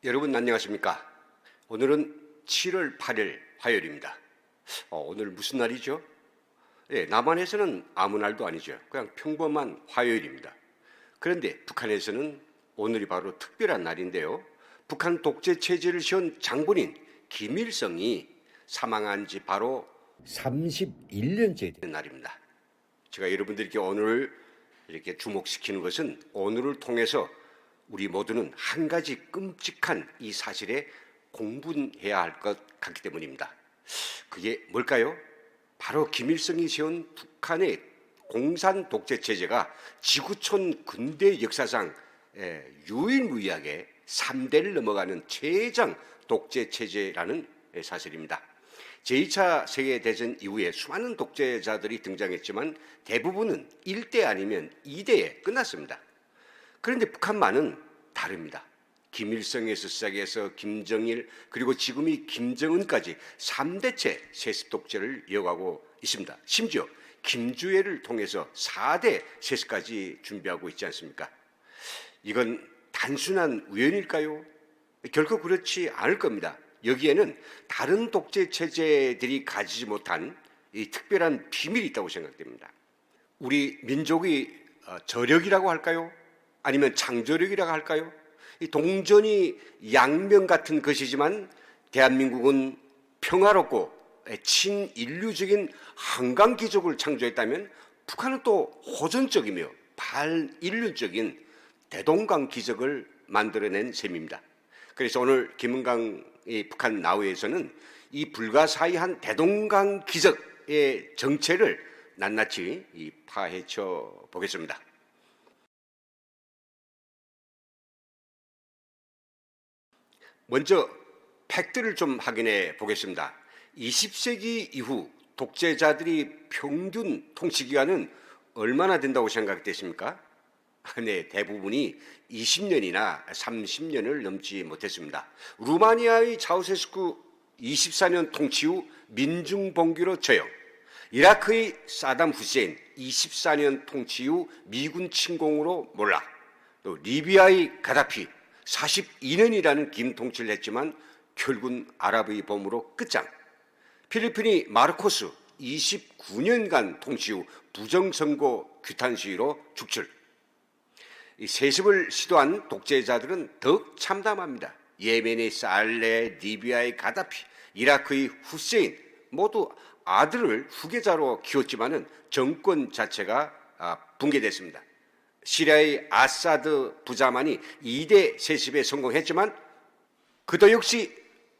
여러분 안녕하십니까? 오늘은 7월 8일 화요일입니다. 오늘 무슨 날이죠? 남한에서는 아무 날도 아니죠. 그냥 평범한 화요일입니다. 그런데 북한에서는 오늘이 바로 특별한 날인데요. 북한 독재 체제를 세운 장본인 김일성이 사망한 지 바로 31년째 된 날입니다. 제가 여러분들께 오늘 이렇게 주목시키는 것은 오늘을 통해서 우리 모두는 한 가지 끔찍한 이 사실에 공분해야 할 것 같기 때문입니다. 그게 뭘까요? 바로 김일성이 세운 북한의 공산 독재 체제가 지구촌 근대 역사상 유일무이하게 3대를 넘어가는 최장 독재 체제라는 사실입니다. 제2차 세계대전 이후에 수많은 독재자들이 등장했지만 대부분은 1대 아니면 2대에 끝났습니다. 그런데 북한만은 다릅니다. 김일성에서 시작해서 김정일 그리고 지금이 김정은까지 3대째 세습 독재를 이어가고 있습니다. 심지어 김주애를 통해서 4대 세습까지 준비하고 있지 않습니까? 이건 단순한 우연일까요? 결코 그렇지 않을 겁니다. 여기에는 다른 독재 체제들이 가지지 못한 이 특별한 비밀이 있다고 생각됩니다. 우리 민족의 저력이라고 할까요? 아니면 창조력이라고 할까요? 이 동전이 양면 같은 것이지만 대한민국은 평화롭고 친인류적인 한강 기적을 창조했다면 북한은 또 호전적이며 반인륜적인 대동강 기적을 만들어낸 셈입니다. 그래서 오늘 김은강의 북한 나우에서는 이 불가사의한 대동강 기적의 정체를 낱낱이 파헤쳐 보겠습니다. 먼저 팩트를 좀 확인해 보겠습니다. 20세기 이후 독재자들이 평균 통치기간은 얼마나 된다고 생각되십니까? 네, 대부분이 20년이나 30년을 넘지 못했습니다. 루마니아의 차우세스쿠 24년 통치 후 민중봉기로 처형, 이라크의 사담 후세인 24년 통치 후 미군 침공으로 몰락, 또 리비아의 가다피 42년이라는 긴 통치를 했지만 결국은 아랍의 봄으로 끝장, 필리핀의 마르코스 29년간 통치 후 부정선거 규탄 시위로 축출. 이 세습을 시도한 독재자들은 더욱 참담합니다. 예멘의 살레, 리비아의 가다피, 이라크의 후세인 모두 아들을 후계자로 키웠지만은 정권 자체가 붕괴됐습니다. 시리아의 아사드 부자만이 2대 세습에 성공했지만 그도 역시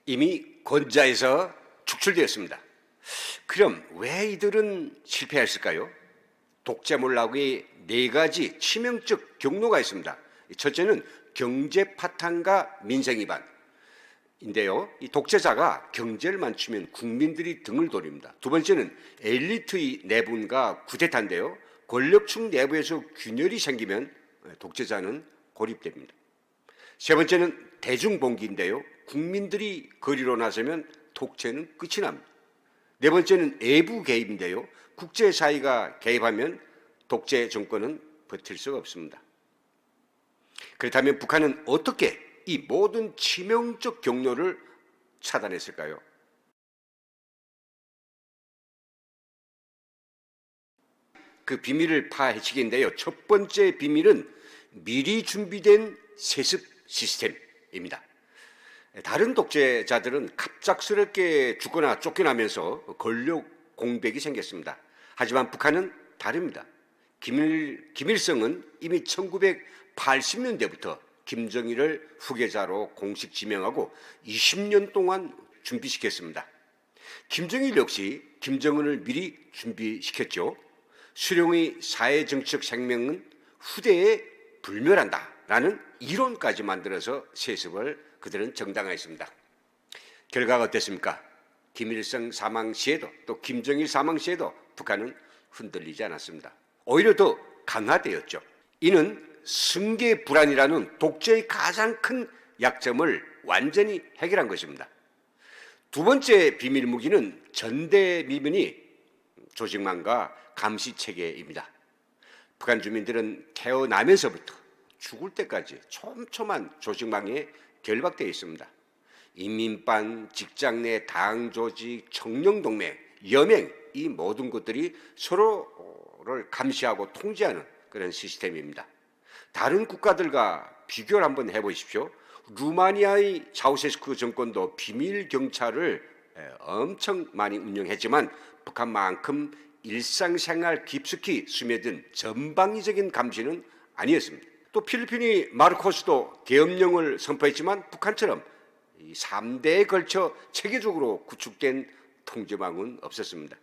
이미 권좌에서 축출되었습니다. 그럼 왜 이들은 실패했을까요? 독재 몰락의 4가지 치명적 경로가 있습니다. 첫째는 경제 파탄과 민생 위반인데요. 이 독재자가 경제를 맞추면 국민들이 등을 돌립니다. 두 번째는 엘리트의 내분과 쿠데타인데요. 권력층 내부에서 균열이 생기면 독재자는 고립됩니다. 세 번째는 대중봉기인데요. 국민들이 거리로 나서면 독재는 끝이 납니다. 네 번째는 외부 개입인데요. 국제사회가 개입하면 독재 정권은 버틸 수가 없습니다. 그렇다면 북한은 어떻게 이 모든 치명적 경로를 차단했을까요? 그 비밀을 파헤치기인데요. 첫 번째 비밀은 미리 준비된 세습 시스템입니다. 다른 독재자들은 갑작스럽게 죽거나 쫓겨나면서 권력 공백이 생겼습니다. 하지만 북한은 다릅니다. 김일성은 이미 1980년대부터 김정일을 후계자로 공식 지명하고 20년 동안 준비시켰습니다. 김정일 역시 김정은을 미리 준비시켰죠. 수령의 사회정치적 생명은 후대에 불멸한다라는 이론까지 만들어서 세습을 그들은 정당화했습니다. 결과가 어땠습니까? 김일성 사망 시에도 또 김정일 사망 시에도 북한은 흔들리지 않았습니다. 오히려 더 강화되었죠. 이는 승계 불안이라는 독재의 가장 큰 약점을 완전히 해결한 것입니다. 두 번째 비밀 무기는 전대미문이 조직망과 감시체계입니다. 북한 주민들은 태어나면서부터 죽을 때까지 촘촘한 조직망에 결박되어 있습니다. 인민반, 직장 내 당 조직, 청년동맹, 여맹 이 모든 것들이 서로를 감시하고 통제하는 그런 시스템입니다. 다른 국가들과 비교를 한번 해보십시오. 루마니아의 차우세스쿠 정권도 비밀 경찰을 엄청 많이 운영했지만 북한만큼 일상생활 깊숙이 스며든 전방위적인 감시는 아니었습니다. 또 필리핀이 마르코스도 계엄령을 선포했지만 북한처럼 3대에 걸쳐 체계적으로 구축된 통제망은 없었습니다.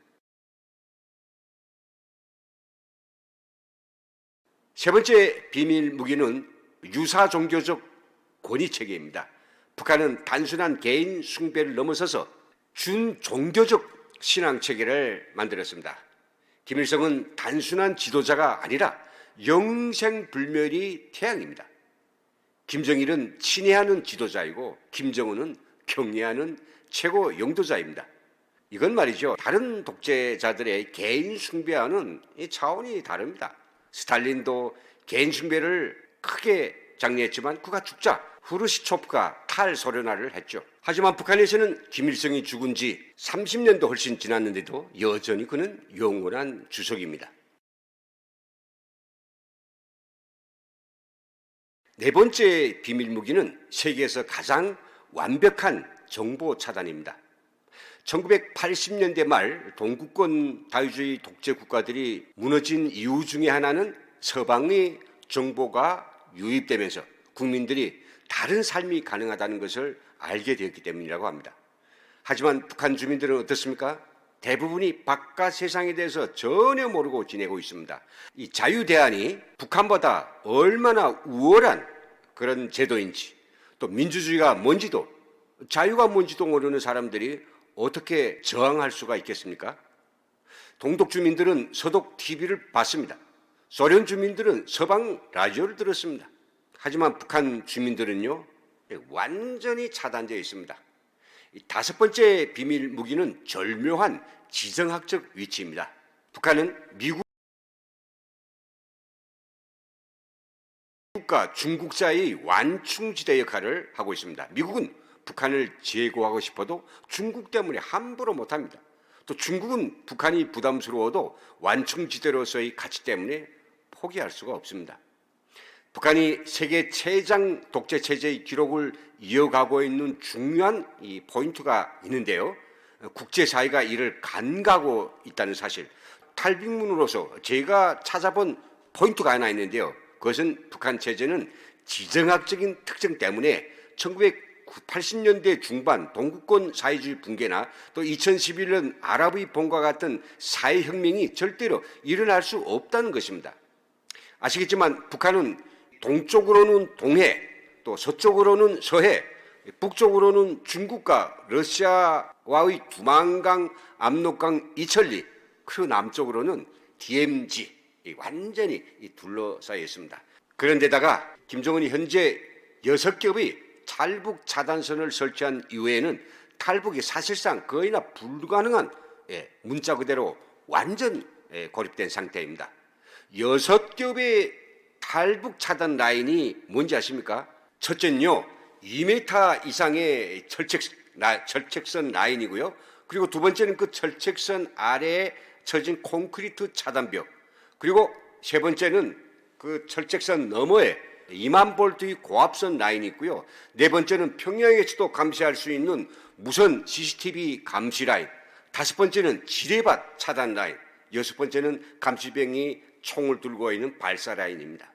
세 번째 비밀 무기는 유사 종교적 권위 체계입니다. 북한은 단순한 개인 숭배를 넘어서서 준종교적 신앙 체계를 만들었습니다. 김일성은 단순한 지도자가 아니라 영생불멸의 태양입니다. 김정일은 친애하는 지도자이고 김정은은 경애하는 최고 영도자입니다. 이건 말이죠. 다른 독재자들의 개인 숭배와는 차원이 다릅니다. 스탈린도 개인 숭배를 크게 장려했지만 그가 죽자 후르시초프가 탈소련화를 했죠. 하지만 북한에서는 김일성이 죽은 지 30년도 훨씬 지났는데도 여전히 그는 영원한 주석입니다. 네 번째 비밀 무기는 세계에서 가장 완벽한 정보 차단입니다. 1980년대 말 동구권 자유주의 독재 국가들이 무너진 이유 중에 하나는 서방의 정보가 유입되면서 국민들이 다른 삶이 가능하다는 것을 알게 되었기 때문이라고 합니다. 하지만 북한 주민들은 어떻습니까? 대부분이 바깥 세상에 대해서 전혀 모르고 지내고 있습니다. 이 자유대안이 북한보다 얼마나 우월한 그런 제도인지, 또 민주주의가 뭔지도, 자유가 뭔지도 모르는 사람들이 어떻게 저항할 수가 있겠습니까? 동독 주민들은 서독 TV를 봤습니다. 소련 주민들은 서방 라디오를 들었습니다. 하지만 북한 주민들은요, 완전히 차단되어 있습니다. 다섯 번째 비밀 무기는 절묘한 지정학적 위치입니다. 북한은 미국과 중국 사이의 완충지대 역할을 하고 있습니다. 미국은 북한을 제거하고 싶어도 중국 때문에 함부로 못합니다. 또 중국은 북한이 부담스러워도 완충지대로서의 가치 때문에 포기할 수가 없습니다. 북한이 세계 최장 독재 체제의 기록을 이어가고 있는 중요한 이 포인트가 있는데요. 국제사회가 이를 간과하고 있다는 사실, 탈북민으로서 제가 찾아본 포인트가 하나 있는데요. 그것은 북한 체제는 지정학적인 특징 때문에 1980년대 중반 동구권 사회주의 붕괴나 또 2011년 아랍의 봄과 같은 사회혁명이 절대로 일어날 수 없다는 것입니다. 아시겠지만 북한은 동쪽으로는 동해, 또 서쪽으로는 서해, 북쪽으로는 중국과 러시아와의 두만강, 압록강, 이천리, 그 남쪽으로는 DMZ, 완전히 둘러싸여 있습니다. 그런데다가 김정은이 현재 6겹의 탈북 차단선을 설치한 이후에는 탈북이 사실상 거의나 불가능한 문자 그대로 완전 고립된 상태입니다. 6겹의 탈북 차단 라인이 뭔지 아십니까? 첫째는요, 2m 이상의 철책선 라인이고요. 그리고 두 번째는 그 철책선 아래에 쳐진 콘크리트 차단벽. 그리고 세 번째는 그 철책선 너머에 2만 볼트의 고압선 라인이 있고요. 네 번째는 평양에서도 감시할 수 있는 무선 CCTV 감시 라인. 다섯 번째는 지뢰밭 차단 라인. 여섯 번째는 감시병이 총을 들고 있는 발사 라인입니다.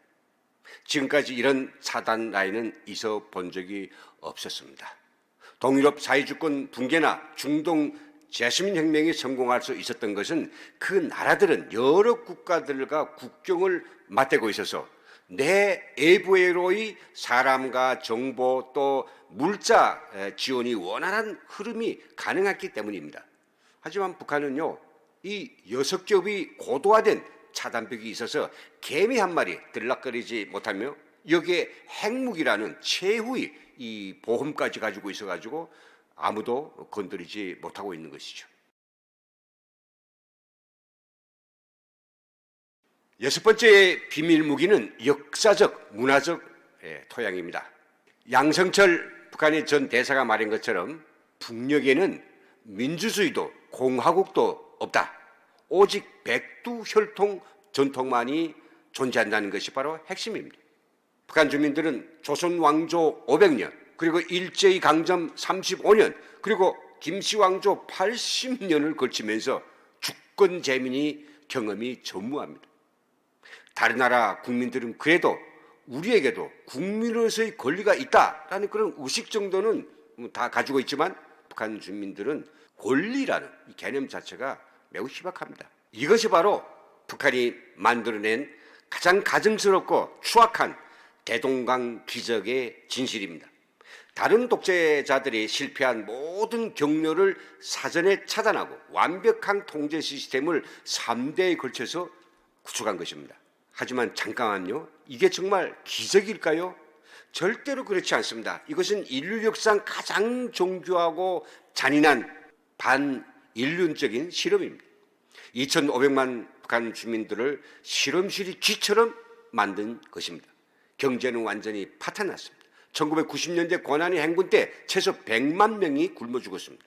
지금까지 이런 차단 라인은 있어 본 적이 없었습니다. 동유럽 사회주권 붕괴나 중동 자스민 혁명이 성공할 수 있었던 것은 그 나라들은 여러 국가들과 국경을 맞대고 있어서 내외부로의 사람과 정보 또 물자 지원이 원활한 흐름이 가능했기 때문입니다. 하지만 북한은요, 이 6겹이 고도화된 차단벽이 있어서 개미 한 마리 들락거리지 못하며 여기에 핵무기라는 최후의 이 보험까지 가지고 있어가지고 아무도 건드리지 못하고 있는 것이죠. 여섯 번째 비밀 무기는 역사적, 문화적 토양입니다. 양성철 북한의 전 대사가 말한 것처럼 북녘에는 민주주의도 공화국도 없다. 오직 백두혈통 전통만이 존재한다는 것이 바로 핵심입니다. 북한 주민들은 조선 왕조 500년, 그리고 일제히 강점 35년, 그리고 김씨 왕조 80년을 거치면서 주권 재민이 경험이 전무합니다. 다른 나라 국민들은 그래도 우리에게도 국민으로서의 권리가 있다라는 그런 의식 정도는 다 가지고 있지만 북한 주민들은 권리라는 이 개념 자체가 매우 희박합니다. 이것이 바로 북한이 만들어낸 가장 가증스럽고 추악한 대동강 기적의 진실입니다. 다른 독재자들이 실패한 모든 경로를 사전에 차단하고 완벽한 통제 시스템을 3대에 걸쳐서 구축한 것입니다. 하지만 잠깐만요. 이게 정말 기적일까요? 절대로 그렇지 않습니다. 이것은 인류 역사상 가장 정교하고 잔인한 반인륜적인 실험입니다. 2,500만 북한 주민들을 실험실이 쥐처럼 만든 것입니다. 경제는 완전히 파탄났습니다. 1990년대 고난의 행군 때 최소 100만 명이 굶어 죽었습니다.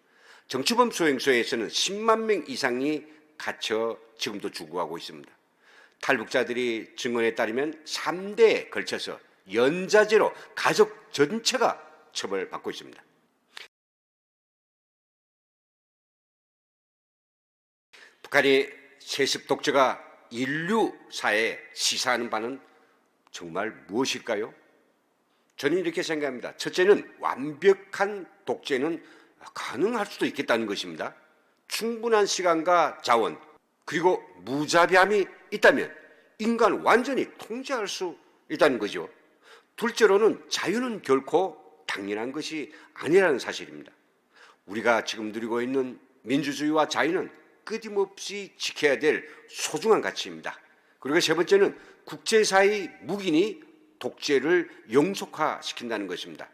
정치범 소행소에서는 10만 명 이상이 갇혀 지금도 죽어가고 있습니다. 탈북자들이 증언에 따르면 3대에 걸쳐서 연좌제로 가족 전체가 처벌받고 있습니다. 북한의 세습 독재가 인류사에 시사하는 바는 정말 무엇일까요? 저는 이렇게 생각합니다. 첫째는 완벽한 독재는 가능할 수도 있겠다는 것입니다. 충분한 시간과 자원, 그리고 무자비함이 있다면 인간을 완전히 통제할 수 있다는 거죠. 둘째로는 자유는 결코 당연한 것이 아니라는 사실입니다. 우리가 지금 누리고 있는 민주주의와 자유는 끊임없이 지켜야 될 소중한 가치입니다. 그리고 세 번째는 국제사회의 묵인이 독재를 영속화시킨다는 것입니다.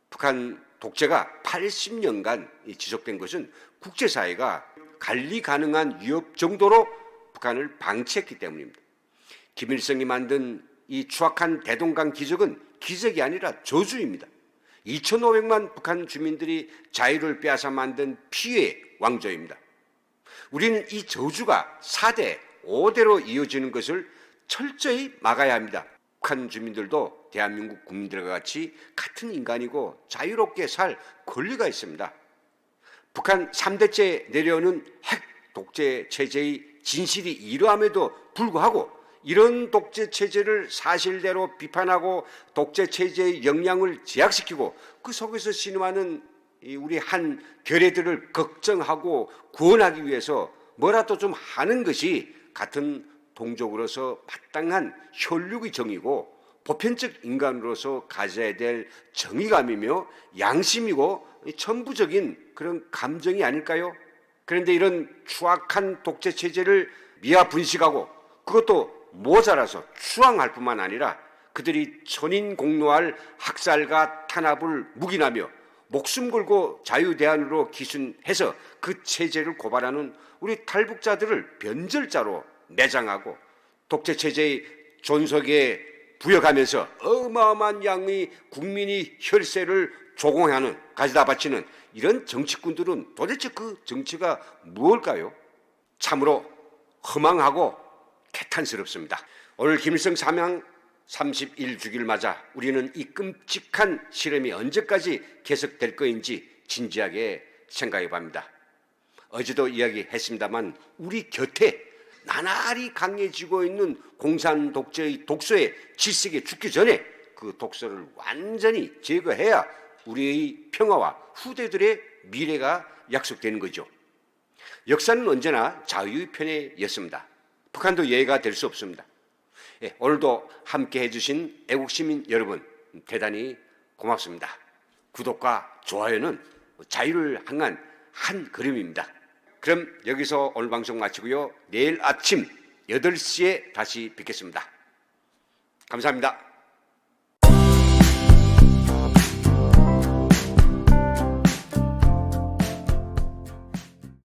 북한 독재가 80년간 지속된 것은 국제사회가 관리 가능한 위협 정도로 북한을 방치했기 때문입니다. 김일성이 만든 이 추악한 대동강 기적은 기적이 아니라 저주입니다. 2,500만 북한 주민들이 자유를 빼앗아 만든 피해 왕조입니다. 우리는 이 저주가 4대, 5대로 이어지는 것을 철저히 막아야 합니다. 북한 주민들도 대한민국 국민들과 같이 같은 인간이고 자유롭게 살 권리가 있습니다. 북한 3대째 내려오는 핵 독재 체제의 진실이 이러함에도 불구하고 이런 독재 체제를 사실대로 비판하고 독재 체제의 영향을 제약시키고 그 속에서 신음하는 우리 한 결의들을 걱정하고 구원하기 위해서 뭐라도 좀 하는 것이 같은 동족으로서 마땅한 혈육의 정의고 보편적 인간으로서 가져야 될 정의감이며 양심이고 천부적인 그런 감정이 아닐까요? 그런데 이런 추악한 독재 체제를 미화 분식하고 그것도 모자라서 추앙할 뿐만 아니라 그들이 천인공노할 학살과 탄압을 묵인하며 목숨 걸고 자유대안으로 기순해서 그 체제를 고발하는 우리 탈북자들을 변절자로 매장하고 독재체제의 존속에 부여가면서 어마어마한 양의 국민이 혈세를 조공하는, 가져다 바치는 이런 정치꾼들은 도대체 그 정치가 무엇일까요? 참으로 허망하고 개탄스럽습니다. 오늘 김일성 사망 31주기를 맞아 우리는 이 끔찍한 실험이 언제까지 계속될 것인지 진지하게 생각해 봅니다. 어제도 이야기했습니다만 우리 곁에 나날이 강해지고 있는 공산 독재의 독소에 질색에 죽기 전에 그 독소를 완전히 제거해야 우리의 평화와 후대들의 미래가 약속되는 거죠. 역사는 언제나 자유의 편에 였습니다. 북한도 예외가 될 수 없습니다. 오늘도 함께 해주신 애국시민 여러분 대단히 고맙습니다. 구독과 좋아요는 자유를 향한 한 걸음입니다. 그럼 여기서 오늘 방송 마치고요. 내일 아침 8시에 다시 뵙겠습니다. 감사합니다.